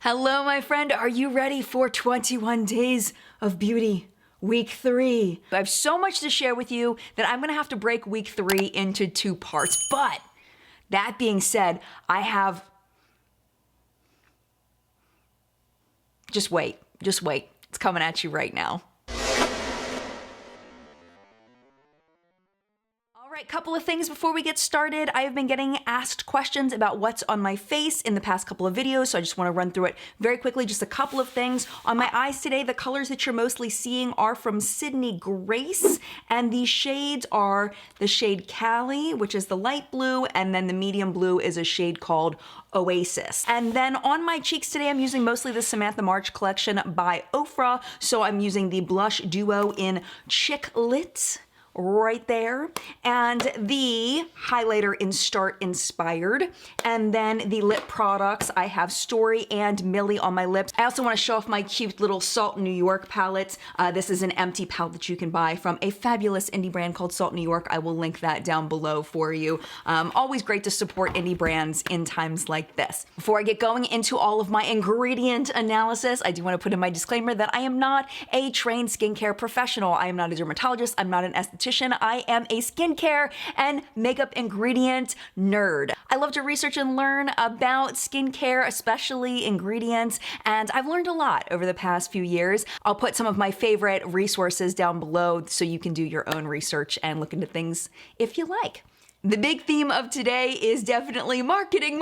Hello, my friend. Are you ready for 21 Days of Beauty? Week 3. I have so much to share with you that I'm gonna have to break week 3 into 2 parts. But that being said, I have... Just wait. It's coming at you right now. Couple of things before we get started. I have been getting asked questions about what's on my face in the past couple of videos, so I just want to run through it very quickly. Just a couple of things. On my eyes today, the colors that you're mostly seeing are from Sydney Grace, and these shades are the shade Cali, which is the light blue, and then the medium blue is a shade called Oasis. And then on my cheeks today, I'm using mostly the Samantha March collection by Ofra, so I'm using the blush duo in Chick Lit right there, and the highlighter in Start Inspired, and then the lip products. I have Story and Millie on my lips. I also want to show off my cute little Salt New York palette. This is an empty palette that you can buy from a fabulous indie brand called Salt New York. I will link that down below for you. Always great to support indie brands in times like this. Before I get going into all of my ingredient analysis, I do want to put in my disclaimer that I am not a trained skincare professional. I am not a dermatologist. I'm not an esthetician. I am a skincare and makeup ingredient nerd. I love to research and learn about skincare, especially ingredients, and I've learned a lot over the past few years. I'll put some of my favorite resources down below so you can do your own research and look into things if you like. The big theme of today is definitely marketing.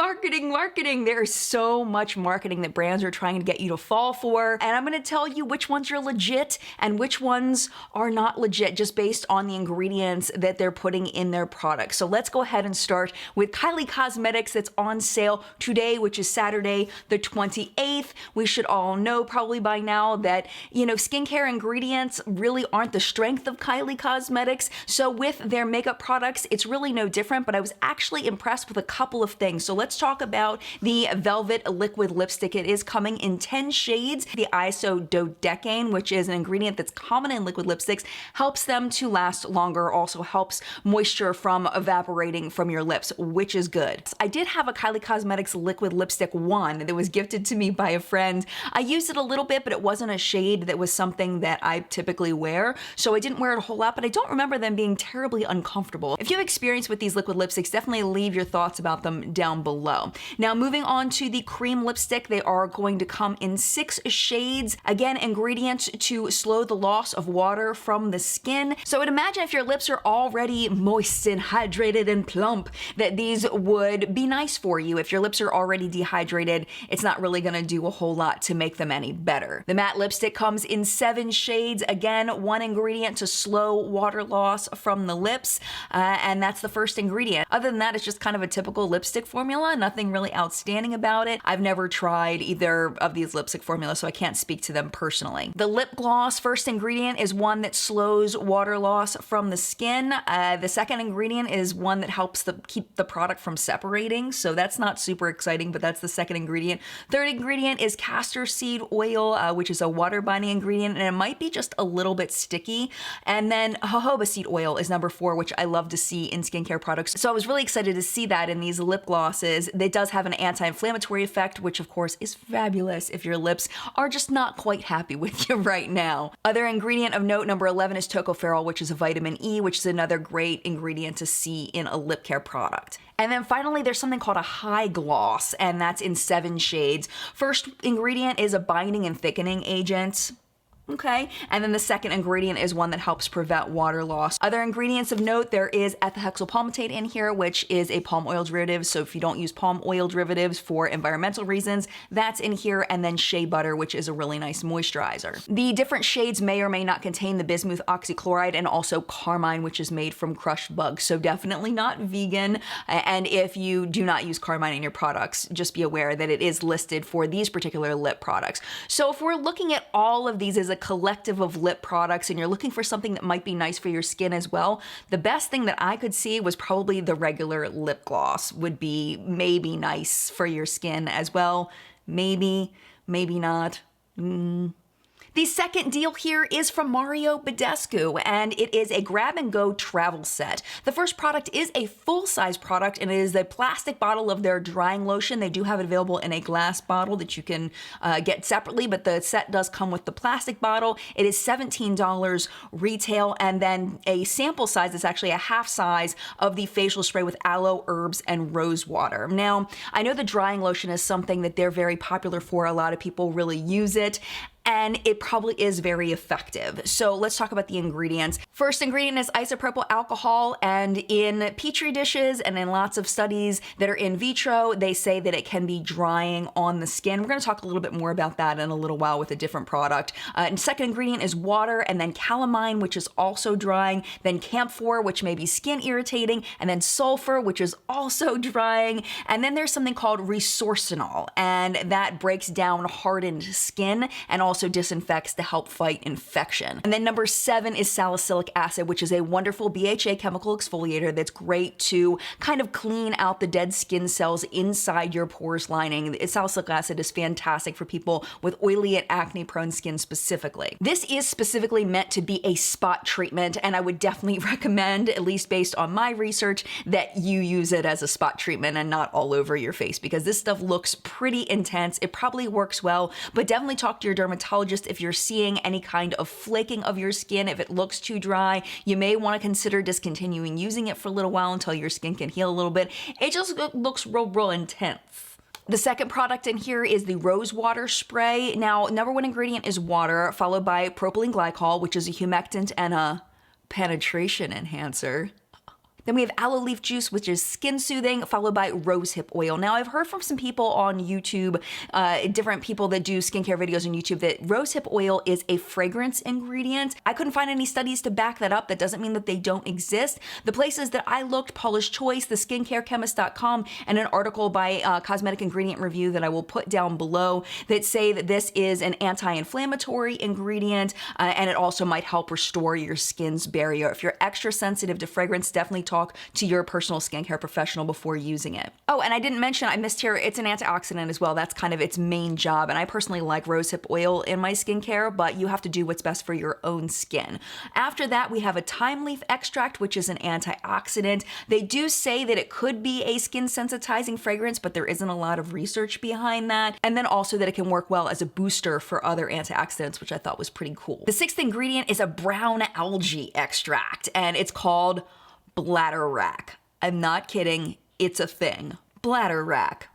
There's so much marketing that brands are trying to get you to fall for, and I'm gonna tell you which ones are legit and which ones are not legit just based on the ingredients that they're putting in their products. So let's go ahead and start with Kylie Cosmetics that's on sale today, which is Saturday the 28th. We should all know probably by now that, skincare ingredients really aren't the strength of Kylie Cosmetics. So with their makeup products, it's really no different, but I was actually impressed with a couple of things. So let's talk about the Velvet Liquid Lipstick. It is coming in 10 shades. The isododecane, which is an ingredient that's common in liquid lipsticks, helps them to last longer, also helps moisture from evaporating from your lips, which is good. I did have a Kylie Cosmetics Liquid Lipstick 1 that was gifted to me by a friend. I used it a little bit, but it wasn't a shade that was something that I typically wear, so I didn't wear it a whole lot, but I don't remember them being terribly uncomfortable. If you have experience with these liquid lipsticks, definitely leave your thoughts about them down below. Now, moving on to the cream lipstick, they are going to come in 6 shades. Again, ingredients to slow the loss of water from the skin. So I would imagine if your lips are already moist and hydrated and plump, that these would be nice for you. If your lips are already dehydrated, it's not really gonna do a whole lot to make them any better. The matte lipstick comes in 7 shades. Again, one ingredient to slow water loss from the lips, and that's the first ingredient. Other than that, it's just kind of a typical lipstick formula, nothing really outstanding about it. I've never tried either of these lipstick formulas, so I can't speak to them personally. The lip gloss first ingredient is one that slows water loss from the skin. The second ingredient is one that helps keep the product from separating, so that's not super exciting, but that's the second ingredient. Third ingredient is castor seed oil, which is a water binding ingredient, and it might be just a little bit sticky. And then jojoba seed oil is number 4, which I love to see in skincare products. So I was really excited to see that in these lip glosses. It does have an anti-inflammatory effect, which of course is fabulous if your lips are just not quite happy with you right now. Other ingredient of note, number 11, is tocopherol, which is a vitamin E, which is another great ingredient to see in a lip care product. And then finally, there's something called a high gloss, and that's in 7 shades. First ingredient is a binding and thickening agent. Okay, and then the second ingredient is one that helps prevent water loss. Other ingredients of note, there is ethylhexyl palmitate in here, which is a palm oil derivative. So if you don't use palm oil derivatives for environmental reasons, that's in here. And then shea butter, which is a really nice moisturizer. The different shades may or may not contain the bismuth oxychloride and also carmine, which is made from crushed bugs. So definitely not vegan. And if you do not use carmine in your products, just be aware that it is listed for these particular lip products. So if we're looking at all of these as a collective of lip products and you're looking for something that might be nice for your skin as well, the best thing that I could see was probably the regular lip gloss would be maybe nice for your skin as well. Maybe not. The second deal here is from Mario Badescu, and it is a grab-and-go travel set. The first product is a full-size product, and it is a plastic bottle of their drying lotion. They do have it available in a glass bottle that you can get separately, but the set does come with the plastic bottle. It is $17 retail, and then a sample size is actually a half size of the facial spray with aloe, herbs, and rose water. Now, I know the drying lotion is something that they're very popular for. A lot of people really use it, and it probably is very effective. So let's talk about the ingredients. First ingredient is isopropyl alcohol, and in petri dishes and in lots of studies that are in vitro, they say that it can be drying on the skin. We're gonna talk a little bit more about that in a little while with a different product. And second ingredient is water, and then calamine, which is also drying, then camphor, which may be skin irritating, and then sulfur, which is also drying. And then there's something called resorcinol, and that breaks down hardened skin and also disinfects to help fight infection. And then number 7 is salicylic acid, which is a wonderful BHA chemical exfoliator that's great to kind of clean out the dead skin cells inside your pores lining. Salicylic acid is fantastic for people with oily and acne-prone skin specifically. This is specifically meant to be a spot treatment, and I would definitely recommend, at least based on my research, that you use it as a spot treatment and not all over your face, because this stuff looks pretty intense. It probably works well, but definitely talk to your dermatologist if you're seeing any kind of flaking of your skin. If it looks too dry, you may want to consider discontinuing using it for a little while until your skin can heal a little bit. It just looks real intense. The second product in here is the rose water spray. Now, number 1 ingredient is water, followed by propylene glycol, which is a humectant and a penetration enhancer. Then we have aloe leaf juice, which is skin soothing, followed by rosehip oil. Now, I've heard from some people on YouTube, different people that do skincare videos on YouTube, that rosehip oil is a fragrance ingredient. I couldn't find any studies to back that up. That doesn't mean that they don't exist. The places that I looked, Paula's Choice, theskincarechemist.com, and an article by Cosmetic Ingredient Review that I will put down below, that say that this is an anti-inflammatory ingredient, and it also might help restore your skin's barrier. If you're extra sensitive to fragrance, definitely talk to your personal skincare professional before using it. Oh, and I didn't mention, I missed here, it's an antioxidant as well. That's kind of its main job. And I personally like rosehip oil in my skincare, but you have to do what's best for your own skin. After that, we have a thyme leaf extract, which is an antioxidant. They do say that it could be a skin sensitizing fragrance, but there isn't a lot of research behind that. And then also that it can work well as a booster for other antioxidants, which I thought was pretty cool. The 6th ingredient is a brown algae extract, and it's called bladder rack. I'm not kidding, it's a thing. Bladder rack.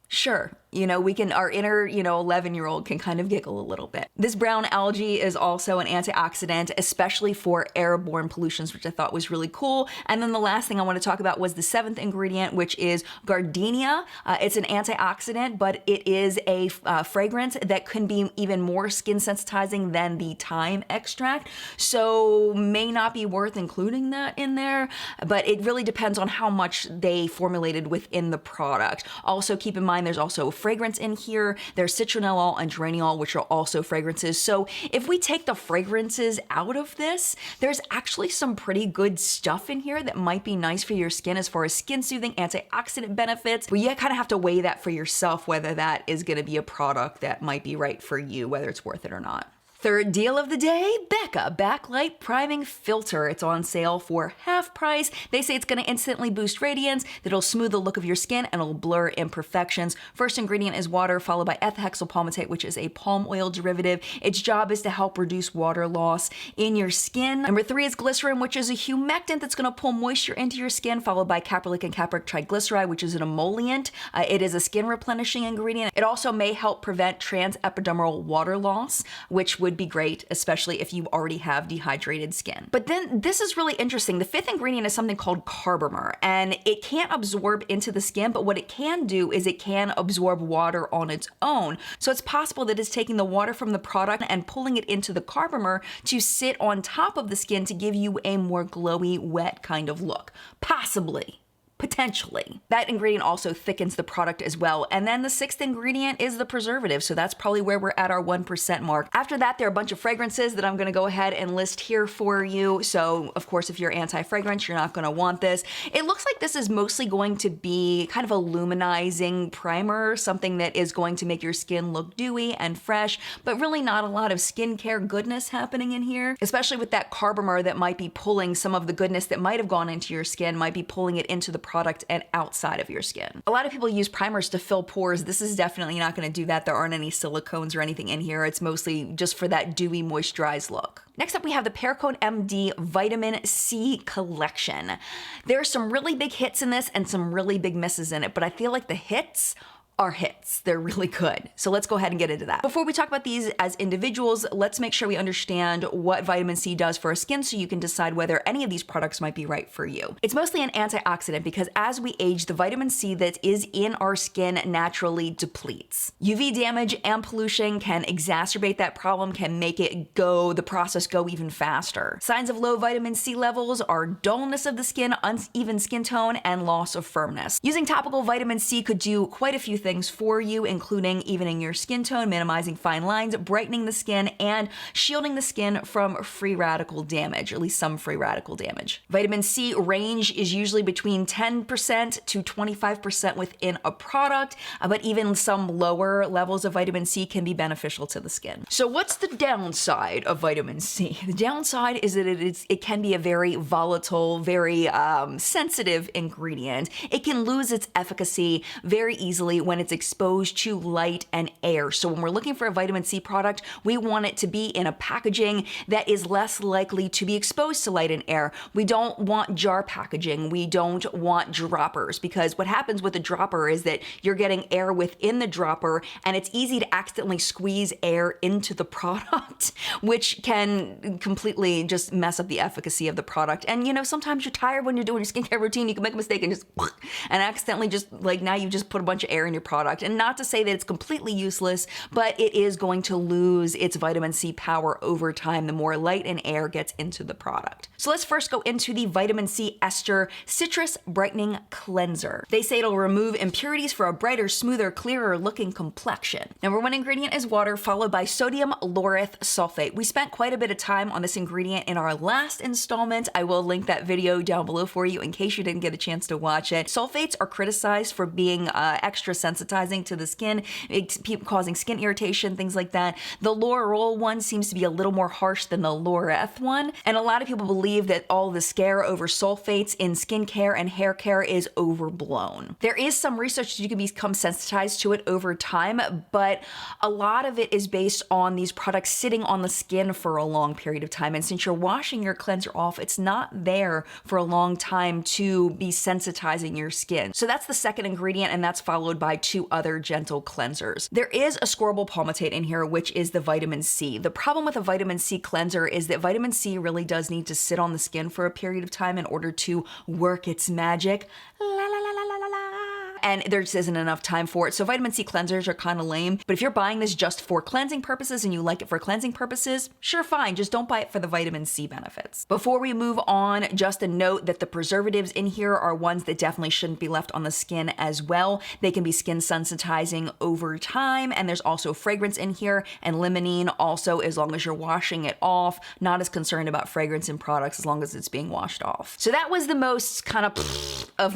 Sure, our inner, 11-year-old can kind of giggle a little bit. This brown algae is also an antioxidant, especially for airborne pollutions, which I thought was really cool. And then the last thing I want to talk about was the 7th ingredient, which is gardenia. It's an antioxidant, but it is a fragrance that can be even more skin sensitizing than the thyme extract. So may not be worth including that in there, but it really depends on how much they formulated within the product. Also keep in mind there's also fragrance in here. There's citronellol and geraniol, which are also fragrances. So if we take the fragrances out of this, there's actually some pretty good stuff in here that might be nice for your skin as far as skin soothing, antioxidant benefits. But you kind of have to weigh that for yourself, whether that is going to be a product that might be right for you, whether it's worth it or not. Third deal of the day, Becca Backlight Priming Filter. It's on sale for half price. They say it's gonna instantly boost radiance, that it'll smooth the look of your skin, and it'll blur imperfections. First ingredient is water, followed by ethylhexyl palmitate, which is a palm oil derivative. Its job is to help reduce water loss in your skin. Number 3 is glycerin, which is a humectant that's gonna pull moisture into your skin, followed by caprylic and capric triglyceride, which is an emollient. It is a skin replenishing ingredient. It also may help prevent transepidermal water loss, which would be great, especially if you already have dehydrated skin. But then this is really interesting. The 5th ingredient is something called carbomer, and it can't absorb into the skin, but what it can do is it can absorb water on its own. So it's possible that it's taking the water from the product and pulling it into the carbomer to sit on top of the skin to give you a more glowy, wet kind of look. Possibly. Potentially. That ingredient also thickens the product as well. And then the sixth ingredient is the preservative. So that's probably where we're at our 1% mark. After that, there are a bunch of fragrances that I'm gonna go ahead and list here for you. So of course, if you're anti-fragrance, you're not gonna want this. It looks like this is mostly going to be kind of a luminizing primer, something that is going to make your skin look dewy and fresh, but really not a lot of skincare goodness happening in here, especially with that carbomer that might be pulling some of the goodness that might have gone into your skin, might be pulling it into the product and outside of your skin. A lot of people use primers to fill pores. This is definitely not gonna do that. There aren't any silicones or anything in here. It's mostly just for that dewy, moisturized look. Next up, we have the Periscope MD Vitamin C Collection. There are some really big hits in this and some really big misses in it, but I feel like the hits are hits. They're really good. So let's go ahead and get into that. Before we talk about these as individuals, let's make sure we understand what vitamin C does for our skin so you can decide whether any of these products might be right for you. It's mostly an antioxidant because as we age, the vitamin C that is in our skin naturally depletes. UV damage and pollution can exacerbate that problem, can make the process go even faster. Signs of low vitamin C levels are dullness of the skin, uneven skin tone, and loss of firmness. Using topical vitamin C could do quite a few things for you, including evening your skin tone, minimizing fine lines, brightening the skin, and shielding the skin from free radical damage, at least some free radical damage. Vitamin C range is usually between 10% to 25% within a product, but even some lower levels of vitamin C can be beneficial to the skin. So what's the downside of vitamin C? The downside is that it can be a very volatile, very sensitive ingredient. It can lose its efficacy very easily when it's exposed to light and air. So when we're looking for a vitamin C product, we want it to be in a packaging that is less likely to be exposed to light and air. We don't want jar packaging. We don't want droppers, because what happens with a dropper is that you're getting air within the dropper and it's easy to accidentally squeeze air into the product, which can completely just mess up the efficacy of the product. And you know, sometimes you're tired when you're doing your skincare routine, you can make a mistake and just and accidentally just like now you just put a bunch of air in your product. And not to say that it's completely useless, but it is going to lose its vitamin C power over time the more light and air gets into the product. So let's first go into the vitamin C ester citrus brightening cleanser. They say it'll remove impurities for a brighter, smoother, clearer looking complexion. Number one ingredient is water, followed by sodium laureth sulfate. We spent quite a bit of time on this ingredient in our last installment. I will link that video down below for you in case you didn't get a chance to watch it. Sulfates are criticized for being extra sensitizing to the skin, causing skin irritation, things like that. The laurel one seems to be a little more harsh than the laureth one, and a lot of people believe that all the scare over sulfates in skincare and hair care is overblown. There is some research that you can become sensitized to it over time, but a lot of it is based on these products sitting on the skin for a long period of time, and since you're washing your cleanser off, it's not there for a long time to be sensitizing your skin. So that's the second ingredient, and that's followed by two other gentle cleansers. There is ascorbyl palmitate in here, which is the vitamin C. The problem with a vitamin C cleanser is that vitamin C really does need to sit on the skin for a period of time in order to work its magic. La la la la la la la. And there just isn't enough time for it. So vitamin C cleansers are kind of lame, but if you're buying this just for cleansing purposes and you like it for cleansing purposes, sure, fine, just don't buy it for the vitamin C benefits. Before we move on, just a note that the preservatives in here are ones that definitely shouldn't be left on the skin as well. They can be skin sensitizing over time, and there's also fragrance in here, and limonene also, as long as you're washing it off. Not as concerned about fragrance in products as long as it's being washed off. So that was the most kind of of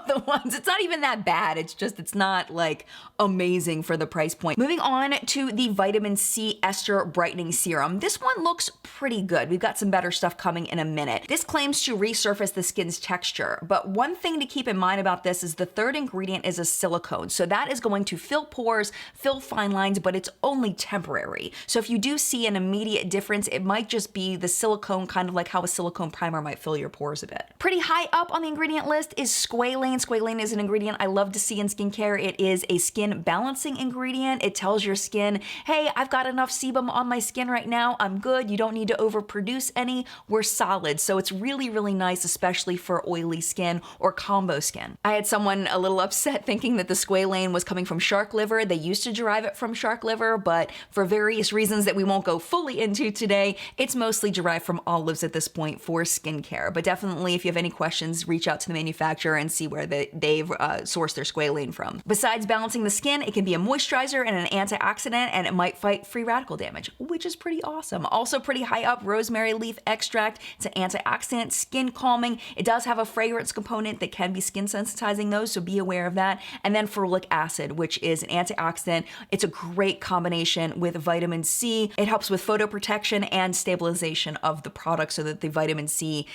the ones. It's not even that bad. It's just, it's not like amazing for the price point. Moving on to the vitamin C ester brightening serum. This one looks pretty good. We've got some better stuff coming in a minute. This claims to resurface the skin's texture, but one thing to keep in mind about this is the third ingredient is a silicone. So that is going to fill pores, fill fine lines, but it's only temporary. So if you do see an immediate difference, it might just be the silicone, kind of like how a silicone primer might fill your pores a bit. Pretty high up on the ingredient list is squalane. Squalane is an ingredient I love to see in skincare. It is a skin balancing ingredient. It tells your skin, hey, I've got enough sebum on my skin right now. I'm good. You don't need to overproduce any. We're solid. So it's really, really nice, especially for oily skin or combo skin. I had someone a little upset thinking that the squalane was coming from shark liver. They used to derive it from shark liver, but for various reasons that we won't go fully into today, it's mostly derived from olives at this point for skincare. But definitely, if you have any questions, reach out to the manufacturer and see see where they've sourced their squalene from. Besides balancing the skin, it can be a moisturizer and an antioxidant, and it might fight free radical damage, which is pretty awesome. Also pretty high up, rosemary leaf extract. It's an antioxidant, skin calming. It does have a fragrance component that can be skin sensitizing though, so be aware of that. And then ferulic acid, which is an antioxidant. It's a great combination with vitamin C. It helps with photo protection and stabilization of the product so that the vitamin C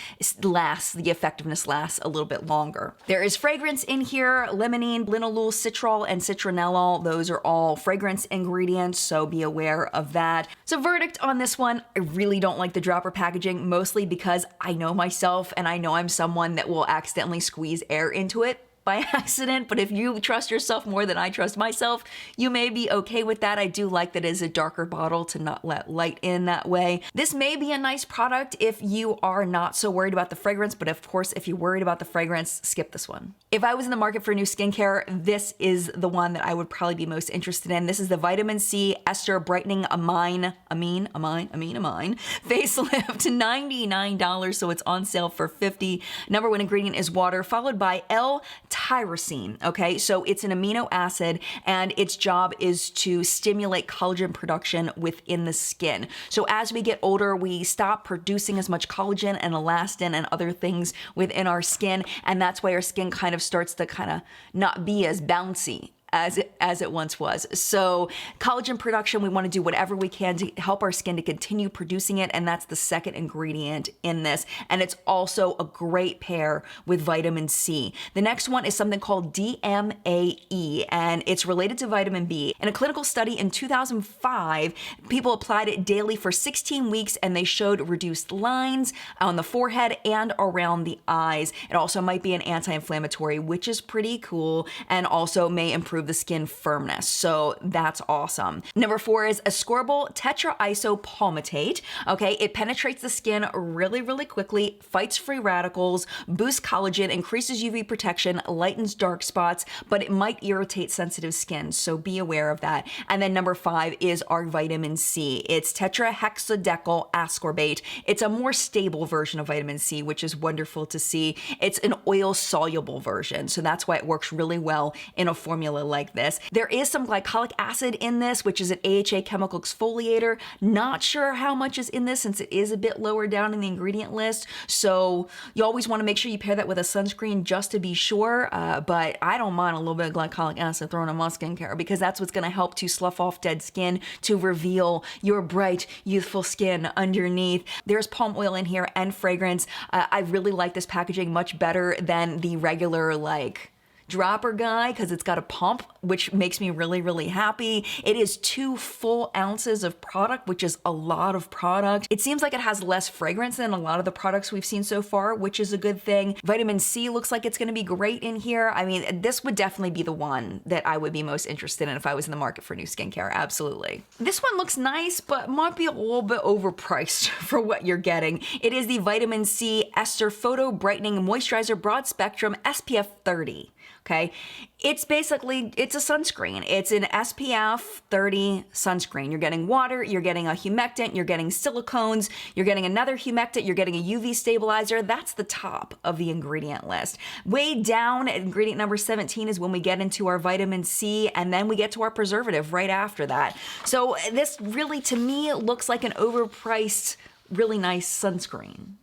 lasts, the effectiveness lasts a little bit longer. There is fragrance in here, limonene, linalool, citrol, and citronellol. Those are all fragrance ingredients, so be aware of that. So verdict on this one, I really don't like the dropper packaging, mostly because I know myself and I know I'm someone that will accidentally squeeze air into it by accident, but if you trust yourself more than I trust myself, you may be okay with that. I do like that it is a darker bottle to not let light in that way. This may be a nice product if you are not so worried about the fragrance, but of course, if you're worried about the fragrance, skip this one. If I was in the market for new skincare, this is the one that I would probably be most interested in. This is the Vitamin C Ester Brightening Amine Facelift, $99, so it's on sale for $50. Number one ingredient is water, followed by L-tyrosine, okay? So it's an amino acid, and its job is to stimulate collagen production within the skin. So as we get older, we stop producing as much collagen and elastin and other things within our skin, and that's why our skin kind of starts to not be as bouncy as it once was. So collagen production, we want to do whatever we can to help our skin to continue producing it, and that's the second ingredient in this. And it's also a great pair with vitamin C. The next one is something called DMAE, and it's related to vitamin B. In a clinical study in 2005, people applied it daily for 16 weeks, and they showed reduced lines on the forehead and around the eyes. It also might be an anti-inflammatory, which is pretty cool, and also may improve the skin firmness. So that's awesome. Number 4 is ascorbyl tetraisopalmitate. Okay, it penetrates the skin really, really quickly, fights free radicals, boosts collagen, increases UV protection, lightens dark spots, but it might irritate sensitive skin. So be aware of that. And then number 5 is our vitamin C. It's tetrahexadecyl ascorbate. It's a more stable version of vitamin C, which is wonderful to see. It's an oil soluble version. So that's why it works really well in a formula like this. There is some glycolic acid in this, which is an AHA chemical exfoliator. Not sure how much is in this since it is a bit lower down in the ingredient list. So you always want to make sure you pair that with a sunscreen just to be sure. But I don't mind a little bit of glycolic acid thrown in my skincare because that's what's going to help to slough off dead skin to reveal your bright, youthful skin underneath. There's palm oil in here and fragrance. I really like this packaging much better than the regular dropper guy because it's got a pump, which makes me really, really happy. It is 2 full ounces of product, which is a lot of product. It seems like it has less fragrance than a lot of the products we've seen so far, which is a good thing. Vitamin C looks like it's going to be great in here. I mean, this would definitely be the one that I would be most interested in if I was in the market for new skincare. Absolutely. This one looks nice, but might be a little bit overpriced for what you're getting. It is the Vitamin C Ester Photo Brightening Moisturizer Broad Spectrum SPF 30. Okay, it's a sunscreen. It's an SPF 30 sunscreen. You're getting water, you're getting a humectant, you're getting silicones, you're getting another humectant, you're getting a UV stabilizer. That's the top of the ingredient list. Way down, ingredient number 17 is when we get into our vitamin C, and then we get to our preservative right after that. So this really, to me, looks like an overpriced, really nice sunscreen.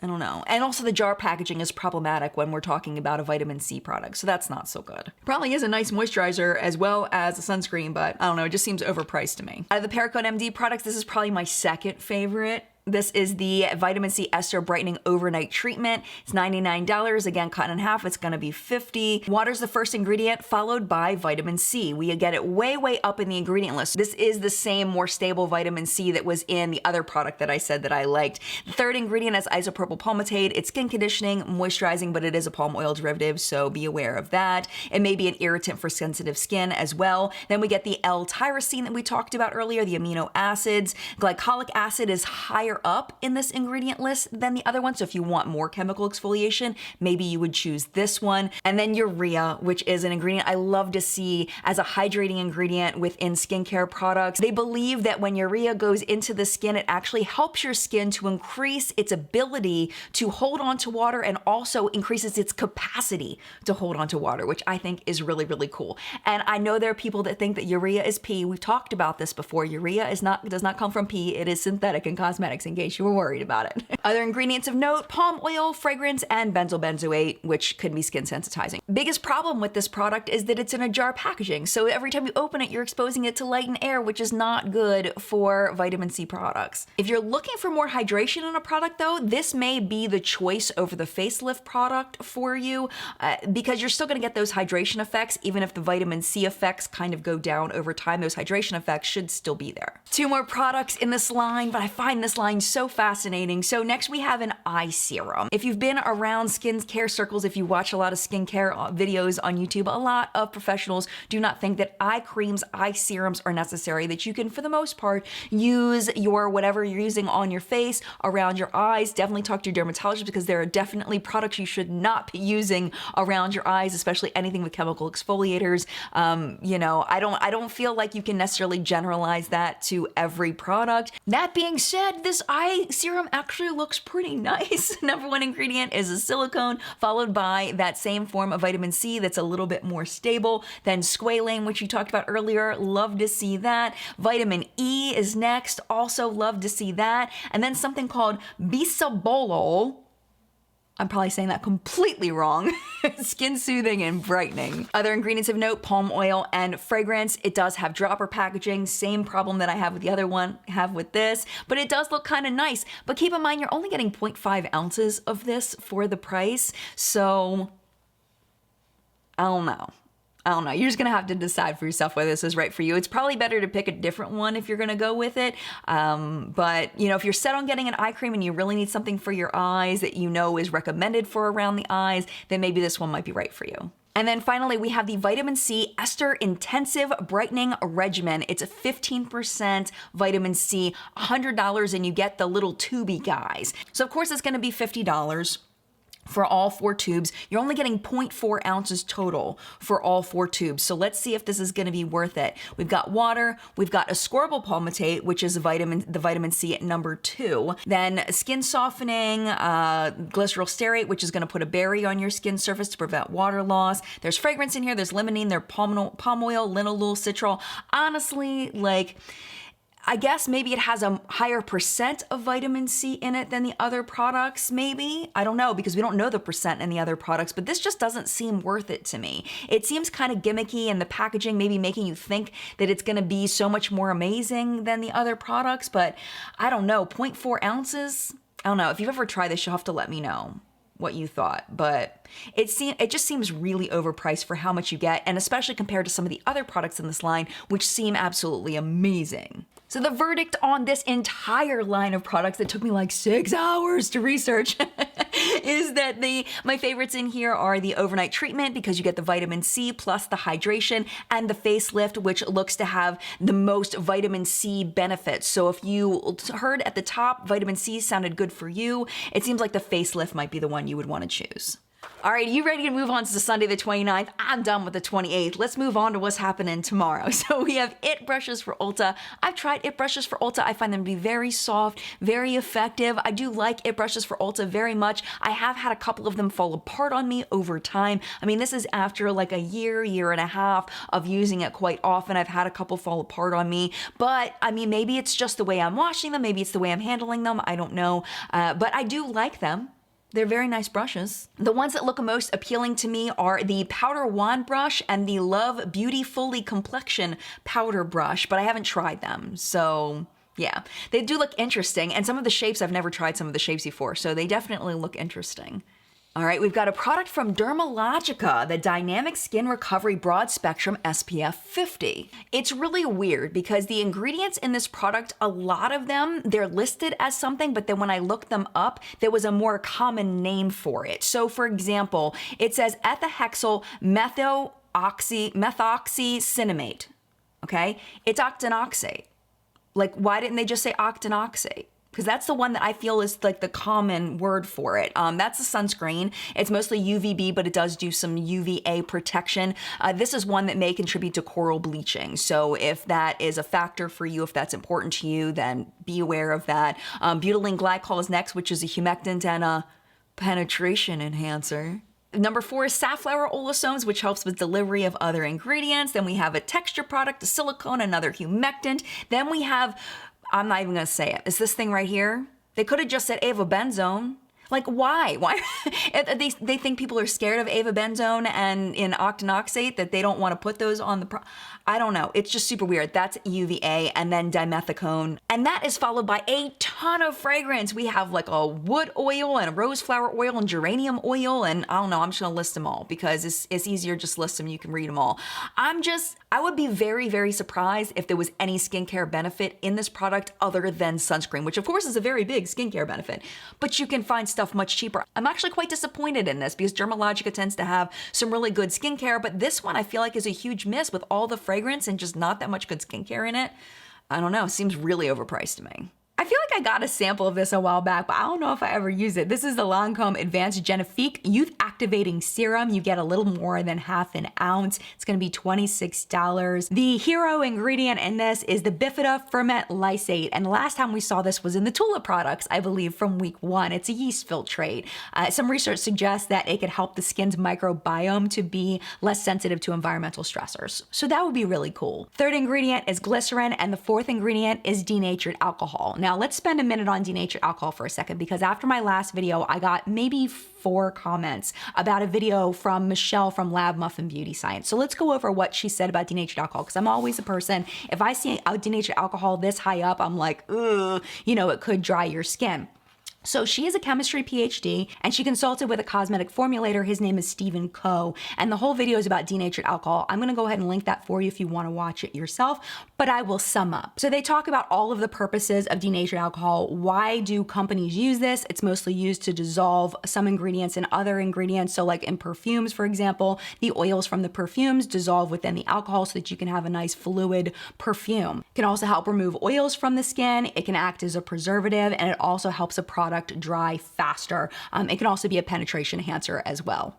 I don't know. And also the jar packaging is problematic when we're talking about a vitamin C product, so that's not so good. Probably is a nice moisturizer as well as a sunscreen, but I don't know, it just seems overpriced to me. Out of the Periscope MD products, this is probably my second favorite. This is the Vitamin C Ester Brightening Overnight Treatment. It's $99. Again, cut in half, it's gonna be $50. Water's the first ingredient, followed by vitamin C. We get it way, way up in the ingredient list. This is the same, more stable vitamin C that was in the other product that I said that I liked. The third ingredient is isopropyl palmitate. It's skin conditioning, moisturizing, but it is a palm oil derivative, so be aware of that. It may be an irritant for sensitive skin as well. Then we get the L-tyrosine that we talked about earlier, the amino acids. Glycolic acid is higher higher up in this ingredient list than the other one. So if you want more chemical exfoliation, maybe you would choose this one. And then urea, which is an ingredient I love to see as a hydrating ingredient within skincare products. They believe that when urea goes into the skin, it actually helps your skin to increase its ability to hold on to water and also increases its capacity to hold on to water, which I think is really, really cool. And I know there are people that think that urea is pee. We've talked about this before. Urea does not come from pee. It is synthetic in cosmetics, in case you were worried about it. Other ingredients of note: palm oil, fragrance, and benzoyl benzoate, which could be skin sensitizing. Biggest problem with this product is that it's in a jar packaging. So every time you open it, you're exposing it to light and air, which is not good for vitamin C products. If you're looking for more hydration in a product though, this may be the choice over the facelift product for you because you're still gonna get those hydration effects. Even if the vitamin C effects kind of go down over time, those hydration effects should still be there. Two more products in this line, but I find this line so fascinating. So next we have an eye serum. If you've been around skincare circles, if you watch a lot of skincare videos on YouTube, a lot of professionals do not think that eye creams, eye serums are necessary, that you can, for the most part, use your whatever you're using on your face, around your eyes. Definitely talk to your dermatologist because there are definitely products you should not be using around your eyes, especially anything with chemical exfoliators. You know, I don't feel like you can necessarily generalize that to every product. That being said, this eye serum actually looks pretty nice. Number one ingredient is a silicone, followed by that same form of vitamin C that's a little bit more stable than squalane, which you talked about earlier. Love to see that. Vitamin E is next. Also love to see that. And then something called bisabolol. I'm probably saying that completely wrong. Skin soothing and brightening. Other ingredients of note: palm oil and fragrance. It does have dropper packaging, same problem that I have with the other one, have with this, but it does look kind of nice. But keep in mind, you're only getting 0.5 ounces of this for the price. So I don't know. You're just gonna have to decide for yourself whether this is right for you. It's probably better to pick a different one if you're gonna go with it. But you know, if you're set on getting an eye cream and you really need something for your eyes that you know is recommended for around the eyes, then maybe this one might be right for you. And then finally, we have the Vitamin C Ester Intensive Brightening Regimen. It's a 15% vitamin C, $100, and you get the little tubey guys. So of course it's gonna be $50 for all 4 tubes. You're only getting 0.4 ounces total for all 4 tubes. So let's see if this is gonna be worth it. We've got water, we've got ascorbyl palmitate, which is the vitamin C at number 2. Then skin softening, glycerol stearate, which is gonna put a barrier on your skin surface to prevent water loss. There's fragrance in here, there's limonene, there's palm oil, linalool, citral. Honestly, like, I guess maybe it has a higher percent of vitamin C in it than the other products, maybe. I don't know, because we don't know the percent in the other products, but this just doesn't seem worth it to me. It seems kind of gimmicky, and the packaging maybe making you think that it's gonna be so much more amazing than the other products, but I don't know, 0.4 ounces? I don't know, if you've ever tried this, you'll have to let me know what you thought, but it just seems really overpriced for how much you get, and especially compared to some of the other products in this line, which seem absolutely amazing. So the verdict on this entire line of products that took me like 6 hours to research is that my favorites in here are the overnight treatment, because you get the vitamin C plus the hydration, and the facelift, which looks to have the most vitamin C benefits. So if you heard at the top vitamin C sounded good for you, it seems like the facelift might be the one you would want to choose. All right, you ready to move on to Sunday the 29th? I'm done with the 28th. Let's move on to what's happening tomorrow. So we have IT brushes for Ulta. I've tried IT brushes for Ulta. I find them to be very soft, very effective. I do like IT brushes for Ulta very much. I have had a couple of them fall apart on me over time. I mean, this is after like a year and a half of using it quite often. I've had a couple fall apart on me, but I mean, maybe it's just the way I'm washing them. Maybe it's the way I'm handling them. I don't know, but I do like them. They're very nice brushes. The ones that look most appealing to me are the Powder Wand Brush and the Love Beauty Fully Complexion Powder Brush, but I haven't tried them, so yeah. They do look interesting, and some of the shapes, I've never tried some of the shapes before, so they definitely look interesting. All right, we've got a product from Dermalogica, the Dynamic Skin Recovery Broad Spectrum SPF 50. It's really weird because the ingredients in this product, a lot of them, they're listed as something, but then when I looked them up, there was a more common name for it. So for example, it says ethahexyl methoxycinnamate, okay? It's octinoxate. Like, why didn't they just say octinoxate? because that's the one that I feel is like the common word for it. That's the sunscreen. It's mostly UVB, but it does do some UVA protection. This is one that may contribute to coral bleaching. So if that is a factor for you, if that's important to you, then be aware of that. Butylene glycol is next, which is a humectant and a penetration enhancer. Number 4 is safflower olasomes, which helps with delivery of other ingredients. Then we have a texture product, a silicone, another humectant. Then we have, I'm not even gonna say it, it's this thing right here. They could have just said avobenzone. Like, why? Why? They think people are scared of avobenzone and in octinoxate, that they don't want to put those on the I don't know. It's just super weird. That's UVA, and then dimethicone. And that is followed by a ton of fragrance. We have like a wood oil and a rose flower oil and geranium oil. And I don't know, I'm just gonna list them all because it's easier just list them. You can read them all. I would be very, very surprised if there was any skincare benefit in this product other than sunscreen, which of course is a very big skincare benefit, but you can find stuff much cheaper. I'm actually quite disappointed in this because Dermalogica tends to have some really good skincare, but this one I feel like is a huge miss with all the fragrance and just not that much good skincare in it. I don't know, it seems really overpriced to me. I feel like I got a sample of this a while back, but I don't know if I ever use it. This is the Lancome Advanced Genifique Youth Activating Serum. You get a little more than half an ounce. It's gonna be $26. The hero ingredient in this is the Bifida Ferment Lysate. And the last time we saw this was in the Tula products, I believe, from week 1. It's a yeast filtrate. Some research suggests that it could help the skin's microbiome to be less sensitive to environmental stressors. So that would be really cool. Third ingredient is glycerin, and the fourth ingredient is denatured alcohol. Now let's spend a minute on denatured alcohol for a second, because after my last video, I got maybe 4 comments about a video from Michelle from Lab Muffin Beauty Science. So let's go over what she said about denatured alcohol, because I'm always a person, if I see denatured alcohol this high up, I'm like, ugh, you know, it could dry your skin. So she is a chemistry PhD, and she consulted with a cosmetic formulator. His name is Stephen Coe, and the whole video is about denatured alcohol. I'm gonna go ahead and link that for you if you wanna watch it yourself, but I will sum up. So they talk about all of the purposes of denatured alcohol. Why do companies use this? It's mostly used to dissolve some ingredients in other ingredients. So like in perfumes, for example, the oils from the perfumes dissolve within the alcohol so that you can have a nice fluid perfume. It can also help remove oils from the skin. It can act as a preservative, and it also helps a product dry faster. It can also be a penetration enhancer as well.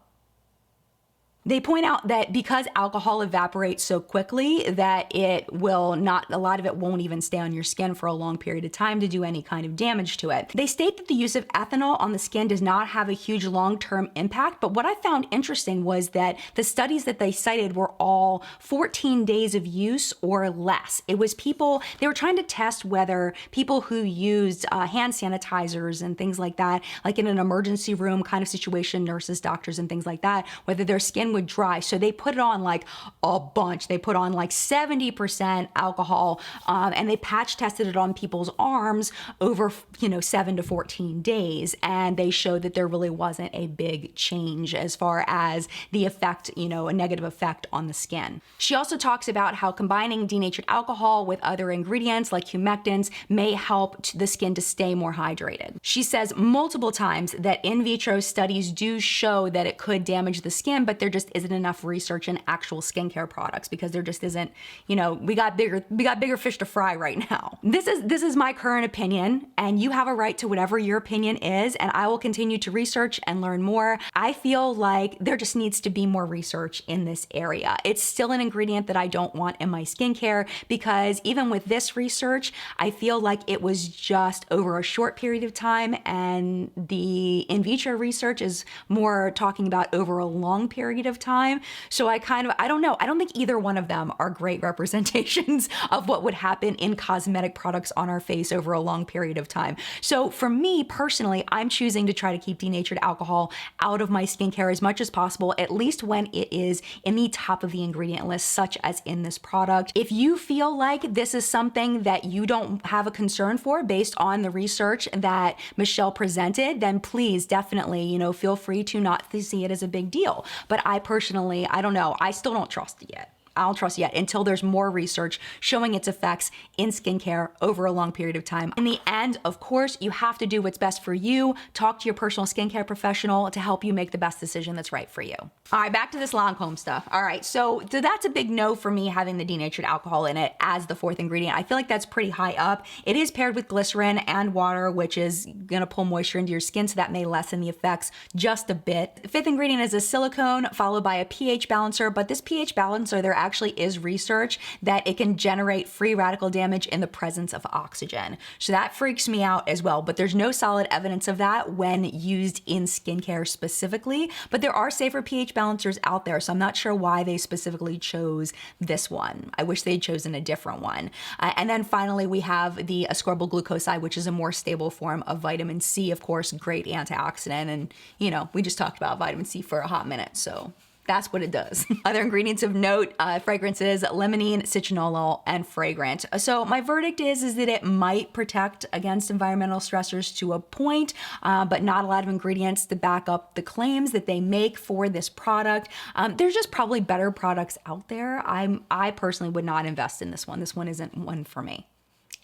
They point out that because alcohol evaporates so quickly that it will not, a lot of it won't even stay on your skin for a long period of time to do any kind of damage to it. They state that the use of ethanol on the skin does not have a huge long-term impact, but what I found interesting was that the studies that they cited were all 14 days of use or less. It was people, they were trying to test whether people who used hand sanitizers and things like that, like in an emergency room kind of situation, nurses, doctors, and things like that, whether their skin would dry. So they put it on like a bunch. They put on like 70% alcohol, and they patch tested it on people's arms over, 7 to 14 days. And they showed that there really wasn't a big change as far as the effect, a negative effect on the skin. She also talks about how combining denatured alcohol with other ingredients like humectants may help the skin to stay more hydrated. She says multiple times that in vitro studies do show that it could damage the skin, but there just isn't enough research in actual skincare products because there just isn't, we got bigger fish to fry right now. This is my current opinion, and you have a right to whatever your opinion is, and I will continue to research and learn more. I feel like there just needs to be more research in this area. It's still an ingredient that I don't want in my skincare because even with this research, I feel like it was just over a short period of time, and the in vitro research is more talking about over a long period of time. So I don't know. I don't think either one of them are great representations of what would happen in cosmetic products on our face over a long period of time. So for me personally, I'm choosing to try to keep denatured alcohol out of my skincare as much as possible, at least when it is in the top of the ingredient list, such as in this product. If you feel like this is something that you don't have a concern for based on the research that Michelle presented, then please definitely, feel free to not see it as a big deal. But I personally, I don't know, I still don't trust it yet. I don't trust yet until there's more research showing its effects in skincare over a long period of time. In the end, of course, you have to do what's best for you. Talk to your personal skincare professional to help you make the best decision that's right for you. All right, back to this Lancome stuff. All right, so that's a big no for me, having the denatured alcohol in it as the fourth ingredient. I feel like that's pretty high up. It is paired with glycerin and water, which is gonna pull moisture into your skin, so that may lessen the effects just a bit. The fifth ingredient is a silicone, followed by a pH balancer, but this pH balancer, there actually is research that it can generate free radical damage in the presence of oxygen. So that freaks me out as well, but there's no solid evidence of that when used in skincare specifically, but there are safer pH balancers out there, so I'm not sure why they specifically chose this one. I wish they'd chosen a different one. And then finally, we have the ascorbyl glucoside, which is a more stable form of vitamin C, of course, great antioxidant. And, you know, we just talked about vitamin C for a hot minute, so that's what it does. Other ingredients of note, fragrances, limonene, citronellol, and fragrant. So my verdict is that it might protect against environmental stressors to a point, but not a lot of ingredients to back up the claims that they make for this product. There's just probably better products out there. I personally would not invest in this one. This one isn't one for me.